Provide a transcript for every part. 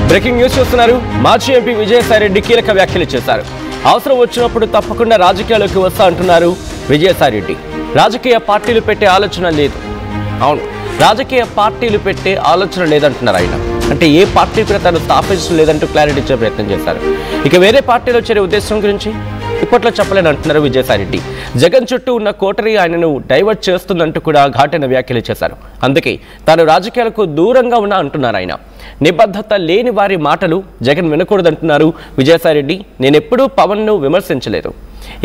Breaking news చూస్తున్నారు. మాజీ MP Vijayasai Reddy కీలక వ్యాఖ్యలు చేశారు. అవసరం వచ్చినప్పుడు తప్పకుండా రాజకీయాల్లోకి వస్తా అంటున్నారు విజయసాయిరెడ్డి. రాజకీయ పార్టీలు పెట్టే ఆలోచన లేదు. అవును, రాజకీయ పార్టీలు పెట్టే ఆలోచన లేదంటున్నారు ఆయన. అంటే ఏ పార్టీ కూడా తను స్థాపించడం లేదంటూ క్లారిటీ ఇచ్చే ప్రయత్నం చేశారు. ఇక వేరే పార్టీలో చేరే ఉద్దేశం గురించి ఇప్పట్లో చెప్పలేని అంటున్నారు విజయసాయిరెడ్డి. జగన్ చుట్టూ ఉన్న కోటరీ ఆయనను డైవర్ట్ చేస్తుందంటూ కూడా ఘాటైన వ్యాఖ్యలు చేశారు. అందుకే తాను రాజకీయాలకు దూరంగా ఉన్నా అంటున్నారు ఆయన. నిబద్ధత లేని వారి మాటలు జగన్ వినకూడదంటున్నారు విజయసాయిరెడ్డి. నేనెప్పుడూ పవన్ను విమర్శించలేదు.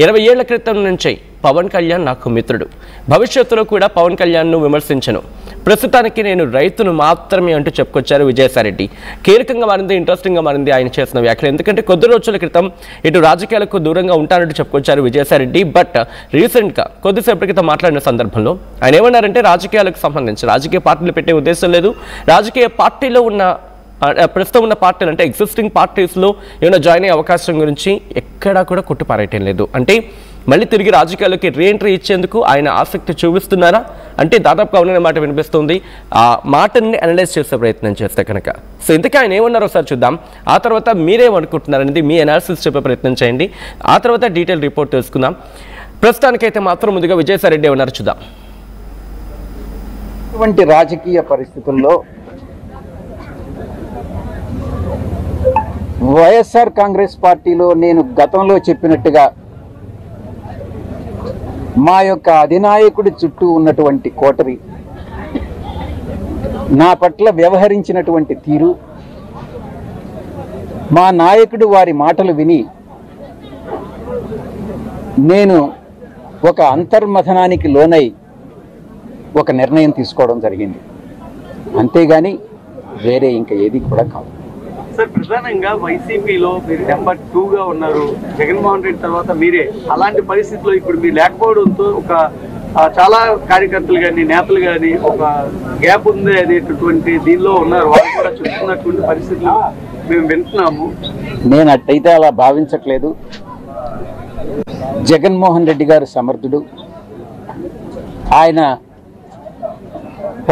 20 ఏళ్ల క్రితం నుంచే పవన్ కళ్యాణ్ నాకు మిత్రుడు. భవిష్యత్తులో కూడా పవన్ కళ్యాణ్ను విమర్శించను. ప్రస్తుతానికి నేను రైతును మాత్రమే అంటూ చెప్పుకొచ్చారు విజయసాయిరెడ్డి. కీలకంగా మారింది, ఇంట్రెస్టింగ్గా మారింది ఆయన చేసిన వ్యాఖ్యలు. ఎందుకంటే కొద్ది రోజుల క్రితం ఇటు రాజకీయాలకు దూరంగా ఉంటానంటూ చెప్పుకొచ్చారు విజయసాయిరెడ్డి. బట్ రీసెంట్గా కొద్దిసేపటి క్రితం మాట్లాడిన సందర్భంలో ఆయన ఏమన్నారంటే రాజకీయాలకు సంబంధించి రాజకీయ పార్టీలు పెట్టే ఉద్దేశం లేదు. రాజకీయ పార్టీలో ఉన్న ప్రస్తుతం ఉన్న పార్టీలు అంటే ఎగ్జిస్టింగ్ పార్టీస్లో ఏమైనా జాయిన్ అయ్యే అవకాశం గురించి ఎక్కడా కూడా కొట్టుపారేయటం లేదు. అంటే మళ్ళీ తిరిగి రాజకీయాల్లోకి రీఎంట్రీ ఇచ్చేందుకు ఆయన ఆసక్తి చూపిస్తున్నారా అంటే దాదాపుగా అవుననే మాట వినిపిస్తుంది. ఆ మాటని అనలైజ్ చేసే ప్రయత్నం చేస్తే కనుక. సో ఇంతకీ ఆయన ఏమన్నారో ఒకసారి చూద్దాం. ఆ తర్వాత మీరేమనుకుంటున్నారనేది మీ అనాలిసిస్ చెప్పే ప్రయత్నం చేయండి. ఆ తర్వాత డీటెయిల్ రిపోర్ట్ తెలుసుకుందాం. ప్రస్తుతానికైతే మాత్రం ముందుగా విజయసాయిరెడ్డి ఏమన్నారు చూద్దాం. ఇటువంటి రాజకీయ పరిస్థితుల్లో వైఎస్ఆర్ కాంగ్రెస్ పార్టీలో నేను గతంలో చెప్పినట్టుగా మా యొక్క అధినాయకుడి చుట్టూ ఉన్నటువంటి కోటరీ నా పట్ల వ్యవహరించినటువంటి తీరు, మా నాయకుడు వారి మాటలు విని నేను ఒక అంతర్మథనానికి లోనై ఒక నిర్ణయం తీసుకోవడం జరిగింది. అంతేగాని వేరే ఇంకా ఏది కూడా కాదు. సార్, ప్రధానంగా వైసీపీలో మీరు నెంబర్ 2గా ఉన్నారు. జగన్మోహన్ రెడ్డి తర్వాత మీరే. అలాంటి పరిస్థితుల్లో ఇప్పుడు మీరు లేకపోవడంతో ఒక చాలా కార్యకర్తలు కానీ నేతలు కానీ ఒక గ్యాప్ ఉంది అనేటటువంటి దీనిలో ఉన్నారు. వాళ్ళు కూడా చెప్తున్నటువంటి పరిస్థితులు మేము వింటున్నాము. నేను అట్టయితే అలా భావించట్లేదు. జగన్మోహన్ రెడ్డి గారు సమర్థుడు. ఆయన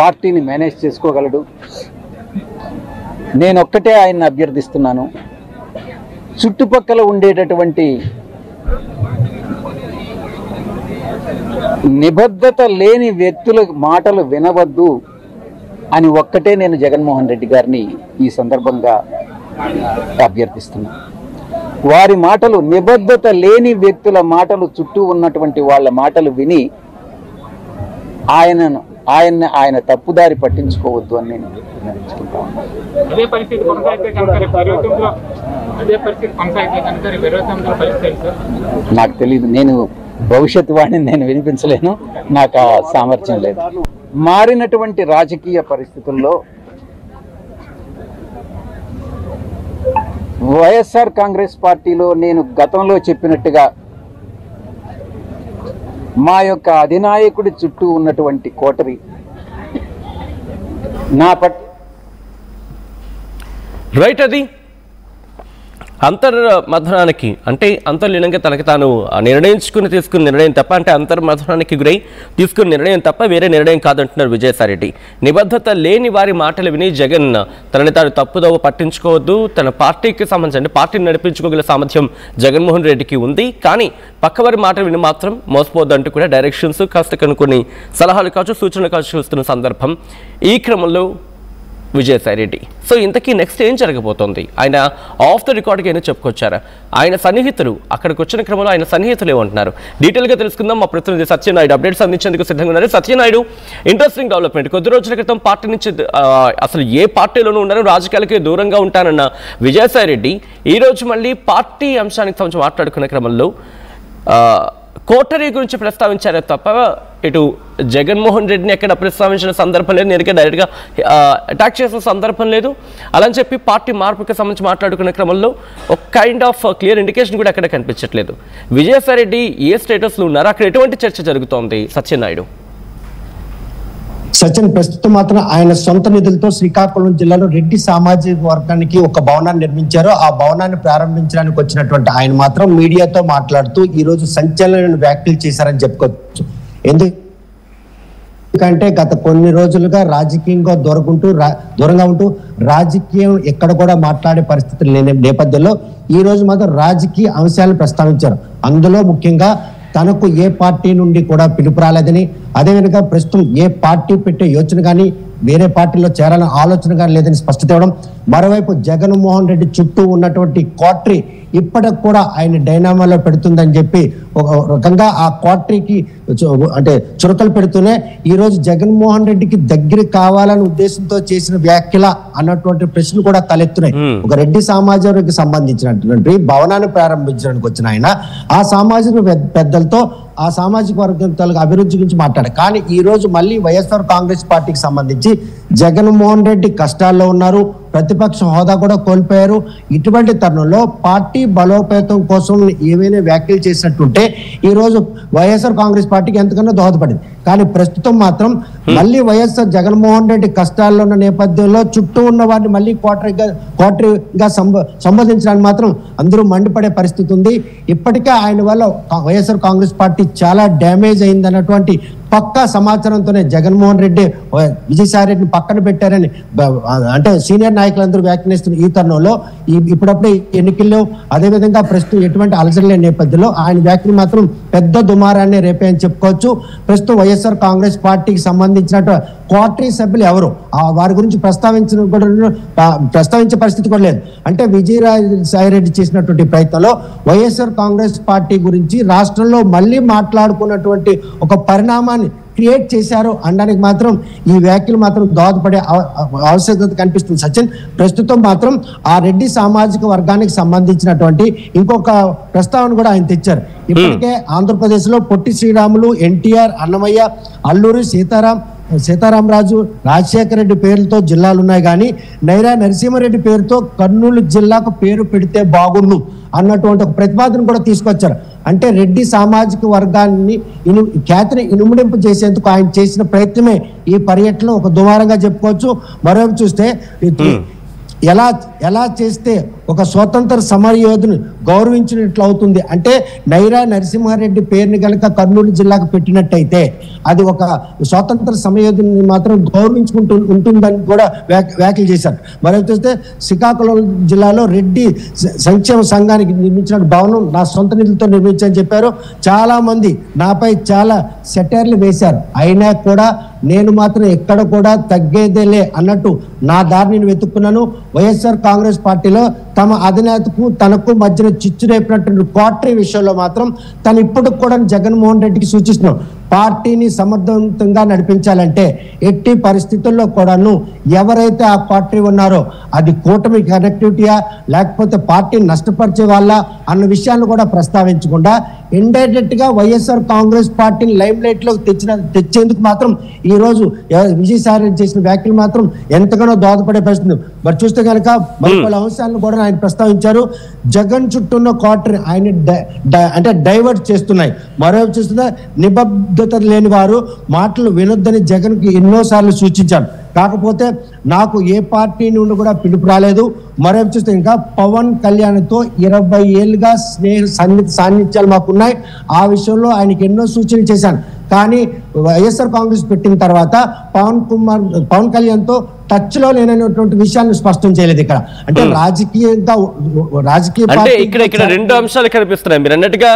పార్టీని మేనేజ్ చేసుకోగలడు. నేను ఒక్కటే ఆయన్ని అభ్యర్థిస్తున్నాను, చుట్టుపక్కల ఉండేటటువంటి నిబద్ధత లేని వ్యక్తుల మాటలు వినవద్దు అని ఒక్కటే నేను జగన్మోహన్ రెడ్డి గారిని ఈ సందర్భంగా అభ్యర్థిస్తున్నాను. వారి మాటలు, నిబద్ధత లేని వ్యక్తుల మాటలు, చుట్టూ ఉన్నటువంటి వాళ్ళ మాటలు విని ఆయన తప్పుదారి పట్టించుకోవద్దు అని నేను నిర్ణయించుకుంటాను. నాకు తెలియదు, నేను భవిష్యత్తు వాడిని నేను వినిపించలేను, నాకు ఆ సామర్థ్యం లేదు. మారినటువంటి రాజకీయ పరిస్థితుల్లో వైఎస్ఆర్ కాంగ్రెస్ పార్టీలో నేను గతంలో చెప్పినట్టుగా మా యొక్క అధినాయకుడి చుట్టూ ఉన్నటువంటి కోటరీ నా పట్ల రైట్. అది అంతర్మథనానికి అంటే అంతర్లీనంగా తనకి తాను తీసుకున్న నిర్ణయం తప్ప, అంటే అంతర్మథనానికి గురై తీసుకున్న నిర్ణయం తప్ప వేరే నిర్ణయం కాదంటున్నారు విజయసాయిరెడ్డి. నిబద్ధత లేని వారి మాటలు విని జగన్ తనని తాను తప్పుదోవ పట్టించుకోవద్దు. తన పార్టీకి సంబంధించి అంటే పార్టీని నడిపించుకోగల సామర్థ్యం జగన్మోహన్ రెడ్డికి ఉంది. కానీ పక్కవారి మాటలు విని మాత్రం మోసపోవద్దు అంటూ కూడా డైరెక్షన్స్ కాస్త కొన్ని సలహాలు కావచ్చు, సూచనలు కావచ్చు చూస్తున్న సందర్భం ఈ క్రమంలో విజయసాయిరెడ్డి. సో ఇంతకీ నెక్స్ట్ ఏం జరగబోతోంది? ఆయన ఆఫ్ ద రికార్డ్కి ఏమైనా చెప్పుకొచ్చారా? ఆయన సన్నిహితులు అక్కడికి వచ్చిన క్రమంలో ఆయన సన్నిహితులు ఏమంటున్నారు డీటెయిల్గా తెలుసుకుందాం. మా ప్రతినిధి సత్యనాయుడు అప్డేట్స్ అందించేందుకు సిద్ధంగా ఉన్నారు. Satyanaidu, interesting development. కొద్ది రోజుల క్రితం పార్టీ నుంచి అసలు ఏ పార్టీలోనూ ఉన్నారు, రాజకీయాలకి దూరంగా ఉంటానన్న విజయసాయిరెడ్డి ఈరోజు మళ్ళీ పార్టీ అంశానికి సంబంధించి మాట్లాడుకునే క్రమంలో కోటరీ గురించి ప్రస్తావించారే తప్ప ఇటు జగన్మోహన్ రెడ్డిని ఎక్కడ ప్రస్తావించిన సందర్భం లేదు, నేరుగా డైరెక్ట్గా అటాక్ చేసిన సందర్భం లేదు. అలా అని చెప్పి పార్టీ మార్పుకి సంబంధించి మాట్లాడుకునే క్రమంలో ఒక కైండ్ ఆఫ్ క్లియర్ ఇండికేషన్ కూడా ఎక్కడ కనిపించట్లేదు. విజయసాయిరెడ్డి ఏ స్టేటస్లో ఉన్నారు, అక్కడ ఎటువంటి చర్చ జరుగుతోంది సత్యనాయుడు? సచిన్ ప్రస్తుతం మాత్రం ఆయన సొంత నిధులతో శ్రీకాకుళం జిల్లాలో రెడ్డి సామాజిక వర్గానికి ఒక భవనాన్ని నిర్మించారు. ఆ భవనాన్ని ప్రారంభించడానికి వచ్చినటువంటి ఆయన మాత్రం మీడియాతో మాట్లాడుతూ ఈ రోజు సంచలన వ్యాఖ్యలు చేశారని చెప్పుకోవచ్చు. ఎందుకు ఎందుకంటే గత కొన్ని రోజులుగా రాజకీయంగా దూరంగా ఉంటూ రాజకీయం ఎక్కడ కూడా మాట్లాడే పరిస్థితులు లేని నేపథ్యంలో ఈ రోజు మాత్రం రాజకీయ అంశాలను ప్రస్తావించారు. అందులో ముఖ్యంగా తనకు ఏ పార్టీ నుండి కూడా పిలుపు రాలేదని, అదేవిధంగా ప్రస్తుతం ఏ పార్టీ పెట్టే యోచన కానీ వేరే పార్టీలో చేరాలని ఆలోచన కానీ లేదని స్పష్టత ఇవ్వడం. మరోవైపు జగన్మోహన్ రెడ్డి చుట్టూ ఉన్నటువంటి కోట్రీ ఇప్పటికి కూడా ఆయన డైనామాలో పెడుతుందని చెప్పి ఒక రకంగా ఆ కోట్రీకి అంటే చురకలు పెడుతూనే ఈ రోజు జగన్మోహన్ రెడ్డికి దగ్గర కావాలనే ఉద్దేశంతో చేసిన వ్యాఖ్యల అన్నటువంటి ప్రశ్నలు కూడా తలెత్తున్నాయి. ఒక రెడ్డి సామాజిక వర్గానికి సంబంధించినటువంటి భవనాన్ని ప్రారంభించడానికి వచ్చిన ఆయన ఆ సామాజిక పెద్దలతో ఆ సామాజిక వర్గం తాలూకు అభివృద్ధి గురించి మాట్లాడారు. కానీ ఈ రోజు మళ్ళీ వైఎస్ఆర్ కాంగ్రెస్ పార్టీకి సంబంధించి జగన్మోహన్ రెడ్డి కష్టాల్లో ఉన్నారు, ప్రతిపక్ష హోదా కూడా కోల్పోయారు. ఇటువంటి తరుణంలో పార్టీ బలోపేతం కోసం ఏమైనా వ్యాఖ్యలు చేసినట్టుంటే ఈ రోజు వైఎస్ఆర్ కాంగ్రెస్ పార్టీకి ఎంతకన్నా దోహదపడింది. కానీ ప్రస్తుతం మాత్రం మళ్ళీ వైఎస్ఆర్ జగన్మోహన్ రెడ్డి కష్టాల్లో ఉన్న నేపథ్యంలో చుట్టూ ఉన్న వారిని మళ్ళీ క్వార్టర్గా సంబోధించడానికి మాత్రం అందరూ మండిపడే పరిస్థితి ఉంది. ఇప్పటికే ఆయన వల్ల వైఎస్ఆర్ కాంగ్రెస్ పార్టీ చాలా డ్యామేజ్ అయిందన్నటువంటి పక్కా సమాచారంతోనే జగన్మోహన్ రెడ్డి విజయసాయి రెడ్డిని పక్కన పెట్టారని అంటే సీనియర్ నాయకులందరూ వ్యాఖ్యానిస్తున్న ఈ తరుణంలో ఇప్పుడప్పుడే ఎన్నికల్లో అదేవిధంగా ప్రస్తుతం ఎటువంటి అలసట లేని నేపథ్యంలో ఆయన వ్యాఖ్యలు మాత్రం పెద్ద దుమారాన్ని రేపే అని చెప్పుకోవచ్చు. ప్రస్తుతం వైఎస్ఆర్ కాంగ్రెస్ పార్టీకి సంబంధించిన క్వార్టరీ సభ్యులు ఎవరు వారి గురించి ప్రస్తావించే పరిస్థితి కూడా లేదు. అంటే విజయసాయి రెడ్డి చేసినటువంటి ప్రయత్నంలో వైఎస్ఆర్ కాంగ్రెస్ పార్టీ గురించి రాష్ట్రంలో మళ్ళీ మాట్లాడుకున్నటువంటి ఒక పరిణామాన్ని క్రియేట్ చేశారు అనడానికి మాత్రం ఈ వ్యాఖ్యలు మాత్రం దోహదపడే ఆవశ్యకత కనిపిస్తుంది. సచిన్, ప్రస్తుతం మాత్రం ఆ రెడ్డి సామాజిక వర్గానికి సంబంధించినటువంటి ఇంకొక ప్రస్తావన కూడా ఆయన తెచ్చారు. ఇప్పటికే ఆంధ్రప్రదేశ్ లో పొట్టి శ్రీరాములు, ఎన్టీఆర్, అన్నమయ్య, అల్లూరి సీతారామరాజు, రాజశేఖర రెడ్డి పేర్లతో జిల్లాలు ఉన్నాయి, కానీ నైరా నరసింహారెడ్డి పేరుతో కర్నూలు జిల్లాకు పేరు పెడితే బాగుండు అన్నటువంటి ఒక ప్రతిపాదన కూడా తీసుకొచ్చారు. అంటే రెడ్డి సామాజిక వర్గాన్ని ఖ్యాతిని ఇనుమడింపు చేసేందుకు ఆయన చేసిన ప్రయత్నమే ఈ పర్యటనలో ఒక దుమారంగా చెప్పుకోవచ్చు. మరోవైపు చూస్తే ఎలా చేస్తే ఒక స్వతంత్ర సమరయోధుని గౌరవించినట్లు అవుతుంది అంటే నైరా నరసింహారెడ్డి పేరుని కనుక కర్నూలు జిల్లాకు పెట్టినట్టయితే అది ఒక స్వాతంత్ర సమరయోధుని మాత్రం గౌరవించుకుంటూ ఉంటుందని కూడా వ్యాఖ్యలు చేశారు. మరో చూస్తే శ్రీకాకుళం జిల్లాలో రెడ్డి సంక్షేమ సంఘానికి నిర్మించిన భవనం నా సొంత నిధులతో నిర్మించని చెప్పారు. చాలా మంది నాపై చాలా సెటైర్లు వేశారు, అయినా కూడా నేను మాత్రం ఎక్కడ కూడా తగ్గేదేలే అన్నట్టు నా దారిని వెతుక్కున్నాను. వైఎస్ఆర్ కాంగ్రెస్ పార్టీలో తమ అధినేతకు తనకు మధ్యన చిచ్చు రేపినటువంటి క్వార్టరీ విషయంలో మాత్రం తను ఇప్పుడు కూడా జగన్మోహన్ రెడ్డికి సూచిస్తున్నాం, పార్టీని సమర్థవంతంగా నడిపించాలంటే ఎట్టి పరిస్థితుల్లో కూడాను ఎవరైతే ఆ పార్టీ ఉన్నారో అది కూటమి కనెక్టివిటీయా లేకపోతే పార్టీని నష్టపరిచే వాళ్ళ అన్న విషయాన్ని కూడా ప్రస్తావించకుండా ఇండైరెక్ట్ గా వైఎస్ఆర్ కాంగ్రెస్ పార్టీని లైమ్ లైట్ లో తెచ్చేందుకు మాత్రం ఈ రోజు విజయసాయి రెడ్డి చేసిన వ్యాఖ్యలు మాత్రం ఎంతగానో దోహదపడే పరిస్థితి. మరి చూస్తే కనుక మరికొన్ని అంశాలను కూడా ఆయన ప్రస్తావించారు. జగన్ చుట్టూన్న క్వార్టర్ ఆయన డైవర్ట్ చేస్తున్నాయి. మరోవైపు చూస్తే నిబద్ధత లేని వారు మాటలు వినొద్దని జగన్ కి ఎన్నోసార్లు సూచించారు. కాకపోతే నాకు ఏ పార్టీ నుండి కూడా పిలుపు రాలేదు. మరోవైపు చూస్తే ఇంకా పవన్ కళ్యాణ్తో 20 ఏళ్ళుగా సాన్నిధ్యాలు మాకున్నాయి. ఆ విషయంలో ఆయనకి ఎన్నో సూచనలు చేశాను, కానీ వైఎస్ఆర్ కాంగ్రెస్ పెట్టిన తర్వాత పవన్ కళ్యాణ్తో టచ్ లో లేనటువంటి విషయాన్ని స్పష్టం చేయలేదు. ఇక్కడ అంటే రాజకీయ అంటే ఇక్కడ రెండు అంశాలు కనిపిస్తున్నాయి. మీరు అన్నట్టుగా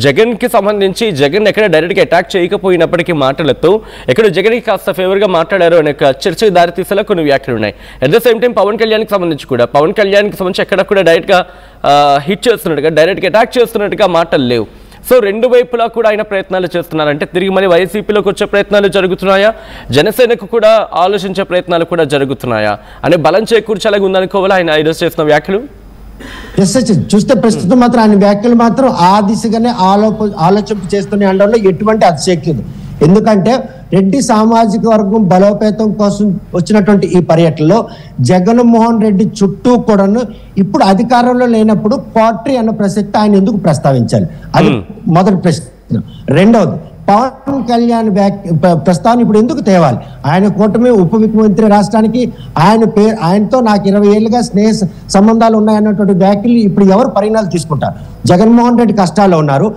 జగన్ కి సంబంధించి జగన్ ఎక్కడ డైరెక్ట్ గా అటాక్ చేయకపోయినప్పటికీ మాటలతో ఎక్కడ జగన్ కి కాస్త ఫేవర్ గా మాట్లాడారు అనే చర్చకు దారితీసేలా కొన్ని వ్యాఖ్యలు ఉన్నాయి. At the same time Pawan Kalyan కి సంబంధించి కూడా పవన్ కళ్యాణ్ కి సంబంధించి ఎక్కడ కూడా డైరెక్ట్ గా హిట్ చేస్తున్నట్టుగా డైరెక్ట్ గా అటాక్ చేస్తున్నట్టుగా మాటలు లేవు. సో రెండు వైపులా కూడా ఆయన ప్రయత్నాలు చేస్తున్నారంటే తిరిగి మళ్ళీ వైసీపీలోకి వచ్చే ప్రయత్నాలు జరుగుతున్నాయా, జనసేనకు కూడా ఆలోచించే ప్రయత్నాలు కూడా జరుగుతున్నాయా అనే బలం చేకూర్చాలని ఉందనుకోవాలి ఆయన ఈరోజు చేసిన వ్యాఖ్యలు. చూస్తే ప్రస్తుతం మాత్రం ఆయన వ్యాఖ్యలు మాత్రం ఆ దిశగానే ఆలోచింపు చేస్తూనే అనడంలో ఎటువంటి అతిశక్తి లేదు. ఎందుకంటే రెడ్డి సామాజిక వర్గం బలోపేతం కోసం వచ్చినటువంటి ఈ పర్యటనలో జగన్మోహన్ రెడ్డి చుట్టూ కూడాను ఇప్పుడు అధికారంలో లేనప్పుడు క్వార్టరీ అన్న ప్రసక్తి ఆయన ఎందుకు ప్రస్తావించాలి, అది మొదటి ప్రశ్న. రెండవది పవన్ కళ్యాణ్ ప్రస్తావన ఇప్పుడు ఎందుకు తేవాలి? ఆయన కూటమి ఉప ముఖ్యమంత్రి రాష్ట్రానికి ఆయనతో నాకు 20 ఏళ్ళుగా స్నేహ సంబంధాలు ఉన్నాయన్నటువంటి వ్యాఖ్యలు ఇప్పుడు ఎవరు పరిణామాలు తీసుకుంటారు? జగన్మోహన్ రెడ్డి కష్టాల్లో ఉన్నారు.